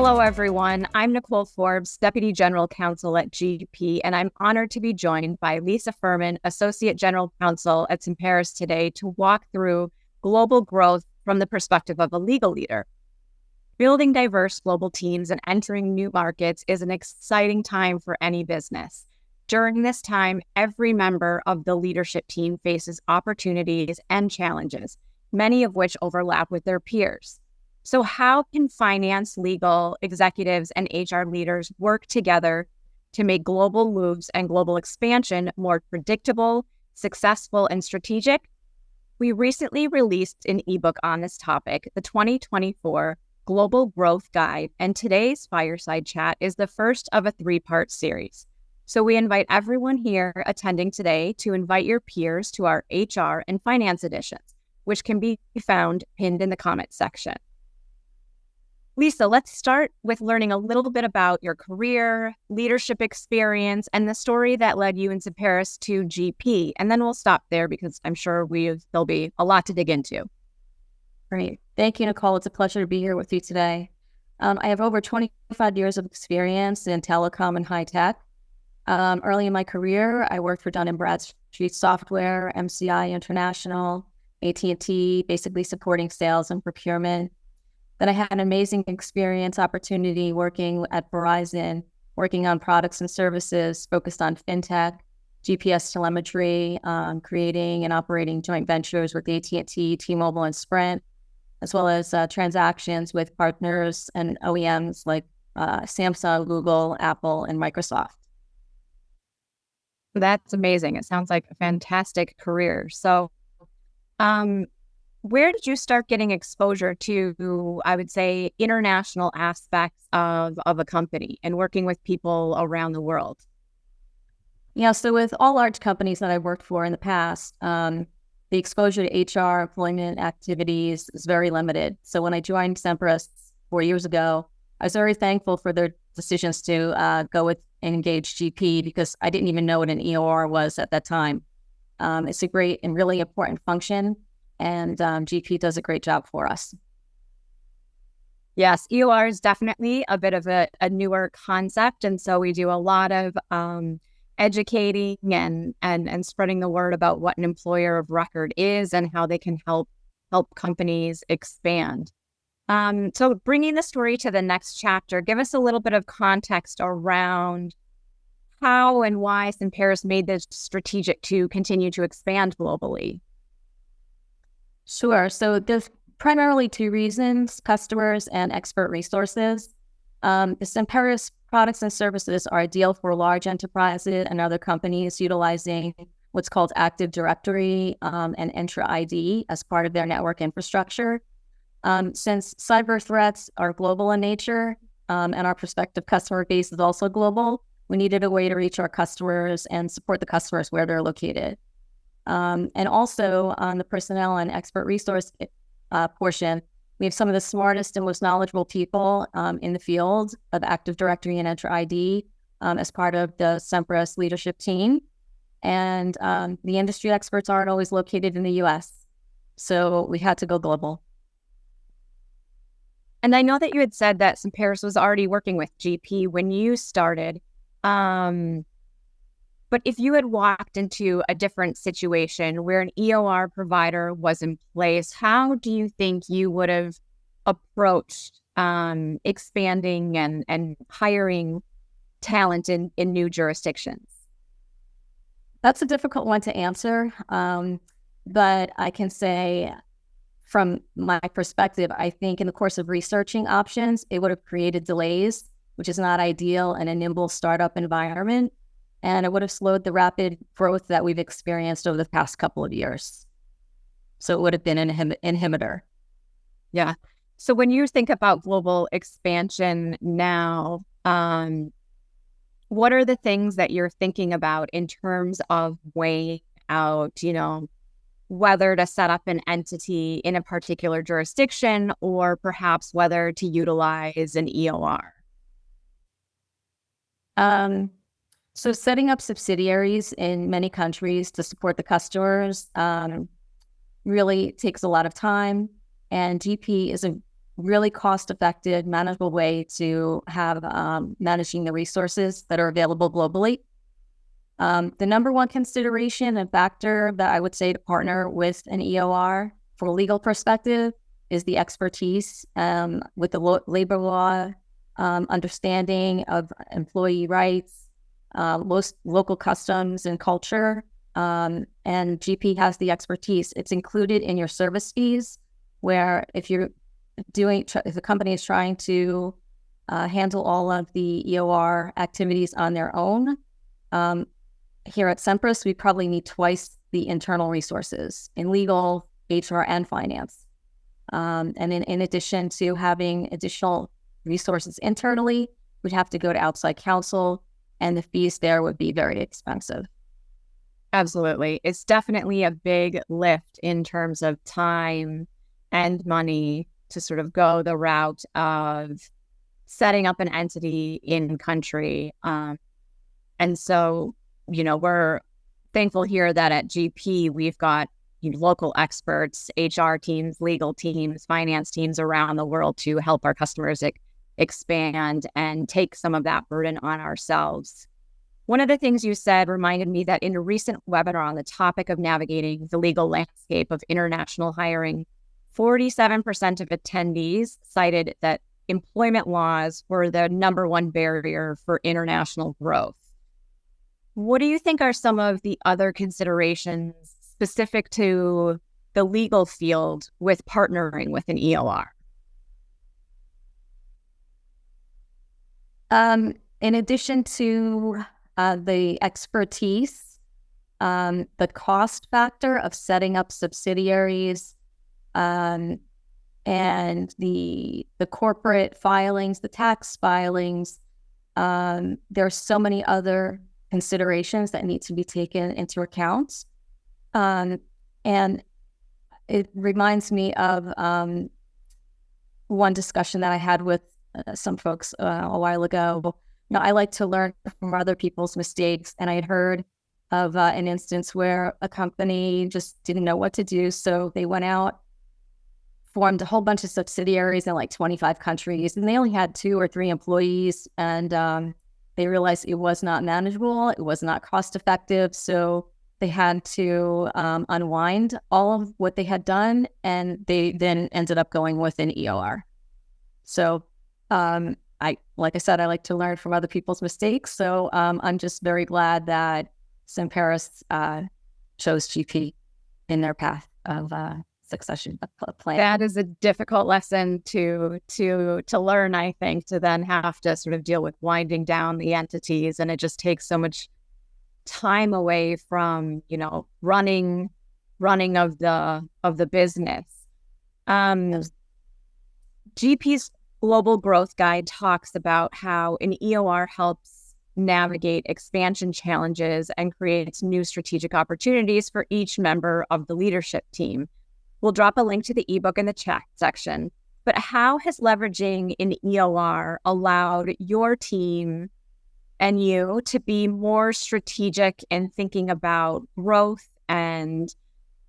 Hello, everyone. I'm Nicole Forbes, Deputy General Counsel at GP, and I'm honored to be joined by Lisa Furman, Associate General Counsel at Semperis today to walk through global growth from the perspective of a legal leader. Building diverse global teams and entering new markets is an exciting time for any business. During this time, every member of the leadership team faces opportunities and challenges, many of which overlap with their peers. So how can finance, legal, executives, and HR leaders work together to make global moves and global expansion more predictable, successful, and strategic? We recently released an ebook on this topic, the 2024 Global Growth Guide, and today's Fireside Chat is the first of a three-part series. So we invite everyone here attending today to invite your peers to our HR and finance editions, which can be found pinned in the comment section. Lisa, let's start with learning a little bit about your career, leadership experience, and the story that led you in Semperis to GP. And then we'll stop there because I'm sure there'll be a lot to dig into. Great. Thank you, Nicole. It's a pleasure to be here with you today. I have over 25 years of experience in telecom and high tech. Early in my career, I worked for Dun & Bradstreet Software, MCI International, AT&T, basically supporting sales and procurement. Then I had an amazing opportunity working at Verizon, working on products and services focused on fintech, GPS telemetry, creating and operating joint ventures with AT&T, T-Mobile, and Sprint, as well as transactions with partners and OEMs like Samsung, Google, Apple, and Microsoft. That's amazing. It sounds like a fantastic career. So, where did you start getting exposure to, I would say, international aspects of a company and working with people around the world? Yeah, so with all large companies that I've worked for in the past, the exposure to HR, employment activities is very limited. So when I joined Semperis 4 years ago, I was very thankful for their decisions to go with and engage GP because I didn't even know what an EOR was at that time. It's a great and really important function. And GP does a great job for us. Yes, EOR is definitely a bit of a newer concept. And so we do a lot of educating and spreading the word about what an employer of record is and how they can help companies expand. So bringing the story to the next chapter, give us a little bit of context around how and why Semperis made this strategic to continue to expand globally. Sure. So there's primarily two reasons: customers and expert resources. The Semperis products and services are ideal for large enterprises and other companies utilizing what's called Active Directory and Entra ID as part of their network infrastructure. Since cyber threats are global in nature and our prospective customer base is also global, we needed a way to reach our customers and support the customers where they're located. And also on the personnel and expert resource portion, we have some of the smartest and most knowledgeable people in the field of Active Directory and Entra ID as part of the Semperis leadership team. And the industry experts aren't always located in the US, so we had to go global. And I know that you had said that Semperis was already working with GP when you started. But if you had walked into a different situation where an EOR provider was in place, how do you think you would have approached expanding and hiring talent in new jurisdictions? That's a difficult one to answer. But I can say from my perspective, I think in the course of researching options, it would have created delays, which is not ideal in a nimble startup environment. And it would have slowed the rapid growth that we've experienced over the past couple of years. So it would have been an inhibitor. Yeah. So when you think about global expansion now, what are the things that you're thinking about in terms of weighing out, whether to set up an entity in a particular jurisdiction or perhaps whether to utilize an EOR? So setting up subsidiaries in many countries to support the customers really takes a lot of time. And GP is a really cost-effective, manageable way to have managing the resources that are available globally. The number one consideration and factor that I would say to partner with an EOR from a legal perspective is the expertise with the labor law, understanding of employee rights, most local customs and culture, and GP has the expertise. It's included in your service fees, where if the company is trying to handle all of the EOR activities on their own, here at Semperis, we probably need twice the internal resources in legal, HR, and finance. And in addition to having additional resources internally, we'd have to go to outside counsel, and the fees there would be very expensive. Absolutely. It's definitely a big lift in terms of time and money to sort of go the route of setting up an entity in country. And so, we're thankful here that at GP, we've got local experts, HR teams, legal teams, finance teams around the world to help our customers expand and take some of that burden on ourselves. One of the things you said reminded me that in a recent webinar on the topic of navigating the legal landscape of international hiring, 47% of attendees cited that employment laws were the number one barrier for international growth. What do you think are some of the other considerations specific to the legal field with partnering with an EOR? In addition to the expertise, the cost factor of setting up subsidiaries, and the corporate filings, the tax filings, there's so many other considerations that need to be taken into account. And it reminds me of one discussion that I had with some folks a while ago. I like to learn from other people's mistakes, and I had heard of an instance where a company just didn't know what to do, so they went out, formed a whole bunch of subsidiaries in like 25 countries, and they only had 2 or 3 employees, and they realized it was not manageable, it was not cost effective, so they had to unwind all of what they had done, and they then ended up going with an EOR. So like I said, I like to learn from other people's mistakes. So I'm just very glad that Semperis chose GP in their path of succession plan. That is a difficult lesson to learn, I think, to then have to sort of deal with winding down the entities, and it just takes so much time away from running of the business. GP's Global Growth Guide talks about how an EOR helps navigate expansion challenges and creates new strategic opportunities for each member of the leadership team. We'll drop a link to the ebook in the chat section. But how has leveraging an EOR allowed your team and you to be more strategic in thinking about growth and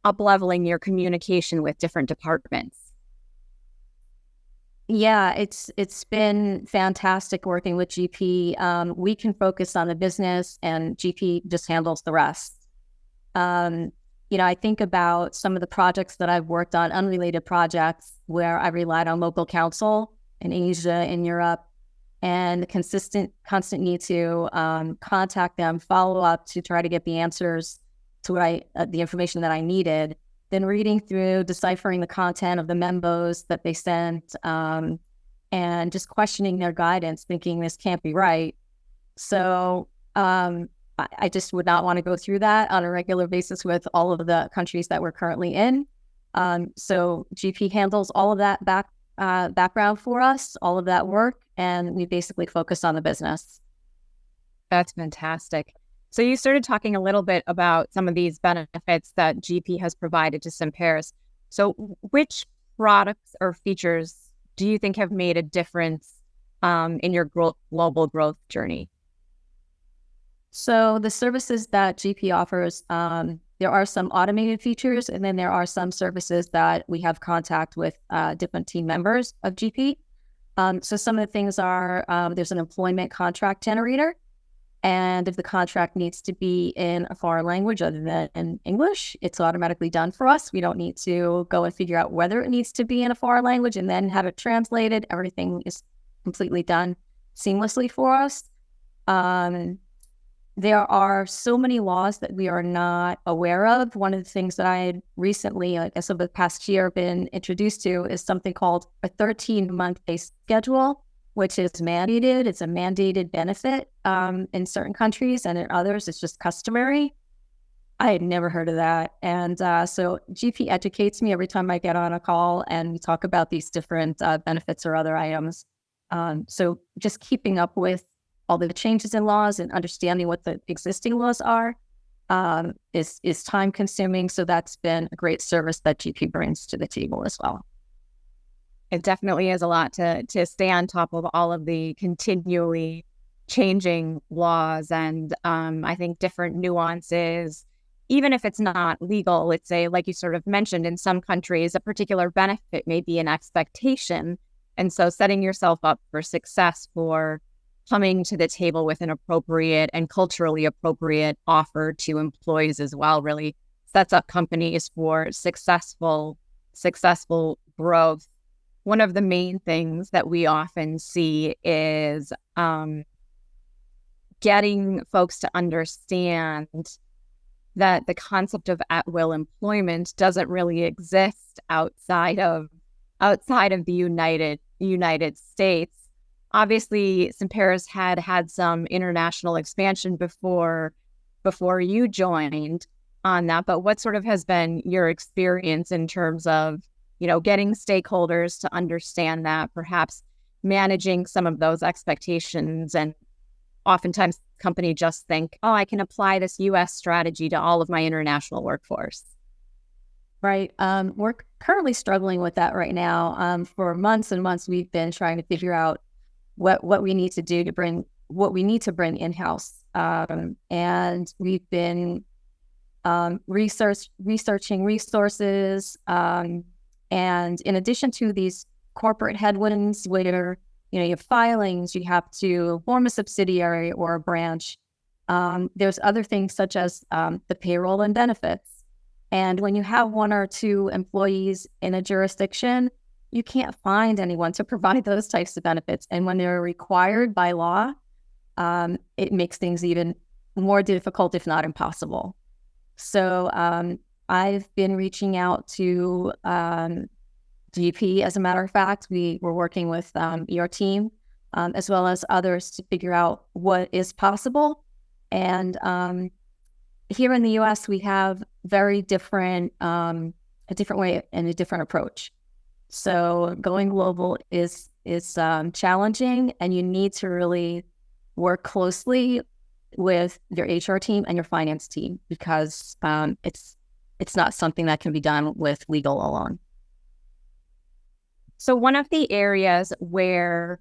up-leveling your communication with different departments? Yeah, it's been fantastic working with GP. We can focus on the business, and GP just handles the rest. I think about some of the projects that I've worked on, unrelated projects, where I relied on local counsel in Asia, in Europe, and the constant need to contact them, follow up to try to get the answers to the information that I needed. Then reading through, deciphering the content of the memos that they sent, and just questioning their guidance, thinking this can't be right. So I just would not want to go through that on a regular basis with all of the countries that we're currently in. So GP handles all of that background for us, all of that work, and we basically focus on the business. That's fantastic. So you started talking a little bit about some of these benefits that GP has provided to Semperis. So which products or features do you think have made a difference in your global growth journey? So the services that GP offers there are some automated features, and then there are some services that we have contact with different team members of GP. So some of the things are, there's an employment contract generator. And if the contract needs to be in a foreign language other than in English, it's automatically done for us. We don't need to go and figure out whether it needs to be in a foreign language and then have it translated. Everything is completely done seamlessly for us. There are so many laws that we are not aware of. One of the things that I had recently, I guess over the past year, been introduced to is something called a 13-month pay schedule, which is mandated. It's a mandated benefit in certain countries, and in others, it's just customary. I had never heard of that. And so GP educates me every time I get on a call and we talk about these different benefits or other items. So just keeping up with all the changes in laws and understanding what the existing laws are is time consuming. So that's been a great service that GP brings to the table as well. It definitely is a lot to stay on top of all of the continually changing laws and I think different nuances. Even if it's not legal, let's say, like you sort of mentioned, in some countries, a particular benefit may be an expectation. And so setting yourself up for success for coming to the table with an appropriate and culturally appropriate offer to employees as well really sets up companies for successful growth. One of the main things that we often see is getting folks to understand that the concept of at-will employment doesn't really exist outside of the United States. Obviously, Semperis had some international expansion before you joined on that. But what sort of has been your experience in terms of, getting stakeholders to understand that, perhaps managing some of those expectations? And oftentimes companies just think, oh, I can apply this U.S. strategy to all of my international workforce. Right. We're currently struggling with that right now. For months and months, we've been trying to figure out what we need to do to bring in-house. And we've been researching resources. And in addition to these corporate headwinds where, you have filings, you have to form a subsidiary or a branch. There's other things such as the payroll and benefits. And when you have one or two employees in a jurisdiction, you can't find anyone to provide those types of benefits. And when they're required by law, it makes things even more difficult, if not impossible. So I've been reaching out to GP, as a matter of fact. We were working with your team, as well as others, to figure out what is possible. And here in the U.S., we have very different, a different way and a different approach. So going global is challenging, and you need to really work closely with your HR team and your finance team, because it's not something that can be done with legal alone. So one of the areas where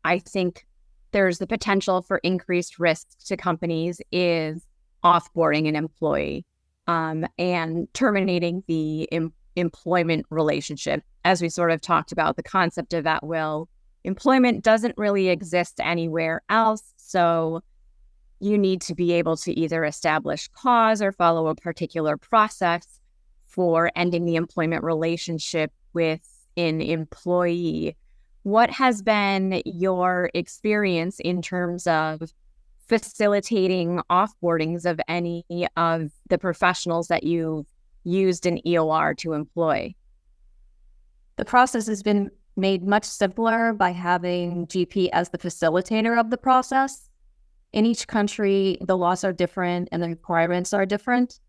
I think there's the potential for increased risk to companies is offboarding an employee and terminating the employment relationship. As we sort of talked about, the concept of at-will employment doesn't really exist anywhere else. So you need to be able to either establish cause or follow a particular process for ending the employment relationship with an employee. What has been your experience in terms of facilitating offboardings of any of the professionals that you've used an EOR to employ? The process has been made much simpler by having GP as the facilitator of the process. In each country, the laws are different and the requirements are different.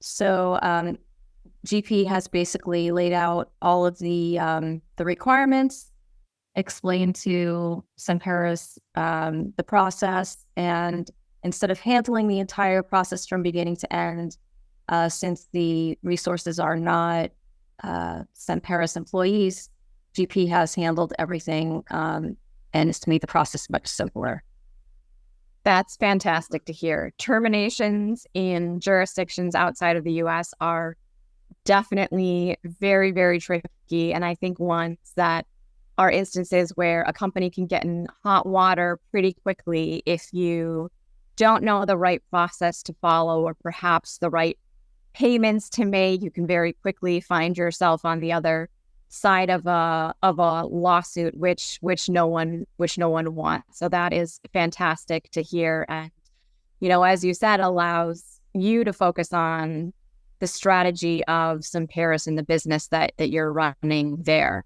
So GP has basically laid out all of the requirements, explained to Semperis the process, and instead of handling the entire process from beginning to end, since the resources are not Semperis employees, GP has handled everything and has made the process much simpler. That's fantastic to hear. Terminations in jurisdictions outside of the US are definitely very, very tricky. And I think ones that are instances where a company can get in hot water pretty quickly if you don't know the right process to follow or perhaps the right payments to make. You can very quickly find yourself on the other side of a lawsuit, which no one wants. So that is fantastic to hear, and as you said, allows you to focus on the strategy of Semperis and the business that you're running there.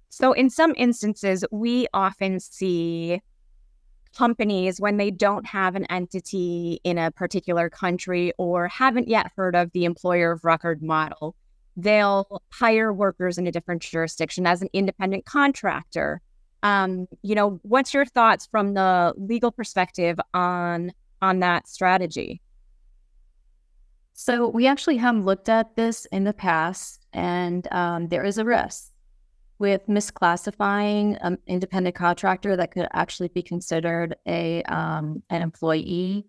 So in some instances, we often see companies, when they don't have an entity in a particular country or haven't yet heard of the employer of record model, they'll hire workers in a different jurisdiction as an independent contractor. What's your thoughts from the legal perspective on that strategy? So we actually have looked at this in the past, and there is a risk with misclassifying an independent contractor that could actually be considered an employee.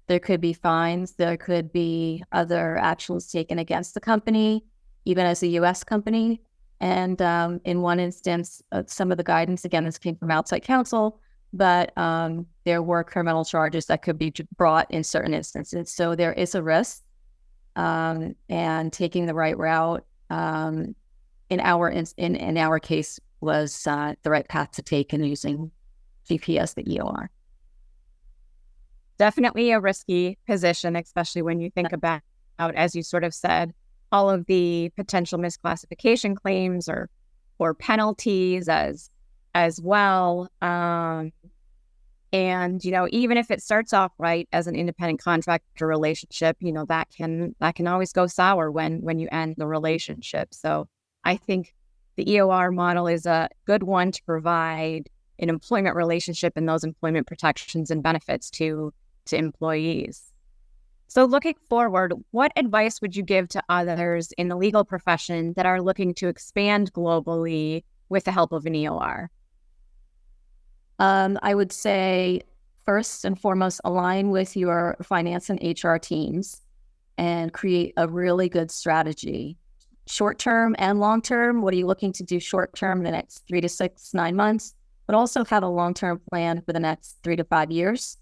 There could be fines. There could be other actions taken against the company, even as a U.S. company. And in one instance, some of the guidance, again, this came from outside counsel, but there were criminal charges that could be brought in certain instances. So there is a risk, and taking the right route in our case was the right path to take in using GP as the EOR. Definitely a risky position, especially when you think about, as you sort of said, all of the potential misclassification claims or penalties as well. And even if it starts off right as an independent contractor relationship, that can always go sour when you end the relationship. So I think the EOR model is a good one to provide an employment relationship and those employment protections and benefits to employees. So looking forward, what advice would you give to others in the legal profession that are looking to expand globally with the help of an EOR? I would say, first and foremost, align with your finance and HR teams and create a really good strategy. Short-term and long-term, what are you looking to do short-term, the next 3 to 6, 9 months, but also have a long-term plan for the next 3 to 5 years.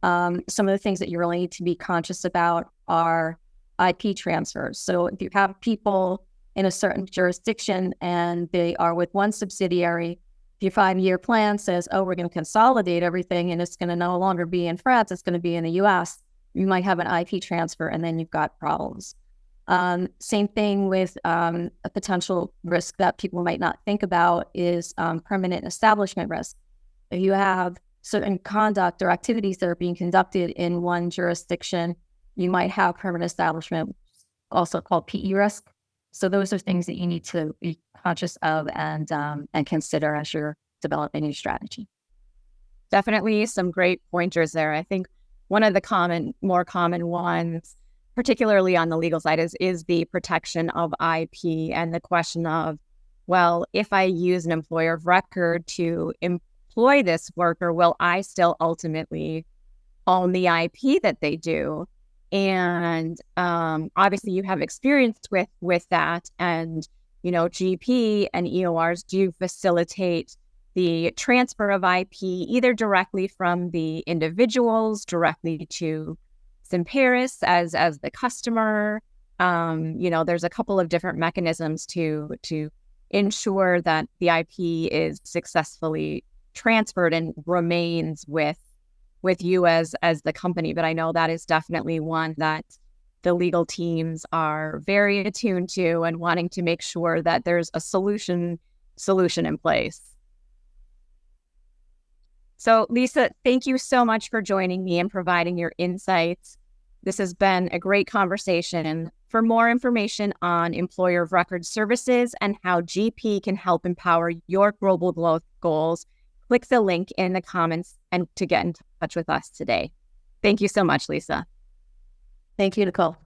Some of the things that you really need to be conscious about are IP transfers. So if you have people in a certain jurisdiction and they are with one subsidiary, if your 5-year plan says, oh, we're going to consolidate everything and it's going to no longer be in France, it's going to be in the US, you might have an IP transfer and then you've got problems. Same thing with a potential risk that people might not think about is permanent establishment risk. If you have certain conduct or activities that are being conducted in one jurisdiction, you might have permanent establishment, also called PE risk. So those are things that you need to be conscious of and consider as you're developing your strategy. Definitely some great pointers there. I think one of the more common ones, particularly on the legal side, is the protection of IP and the question of, well, if I use an employer of record to employ this worker, will I still ultimately own the IP that they do? And obviously you have experience with that, and GP and EORs do facilitate the transfer of IP either directly from the individuals directly to Semperis as the customer. There's a couple of different mechanisms to ensure that the IP is successfully transferred and remains with you as the company. But I know that is definitely one that the legal teams are very attuned to and wanting to make sure that there's a solution in place. So Lisa, thank you so much for joining me and providing your insights. This has been a great conversation. For more information on employer of record services and how GP can help empower your global growth goals, click the link in the comments and to get in touch with us today. Thank you so much, Lisa. Thank you, Nicole.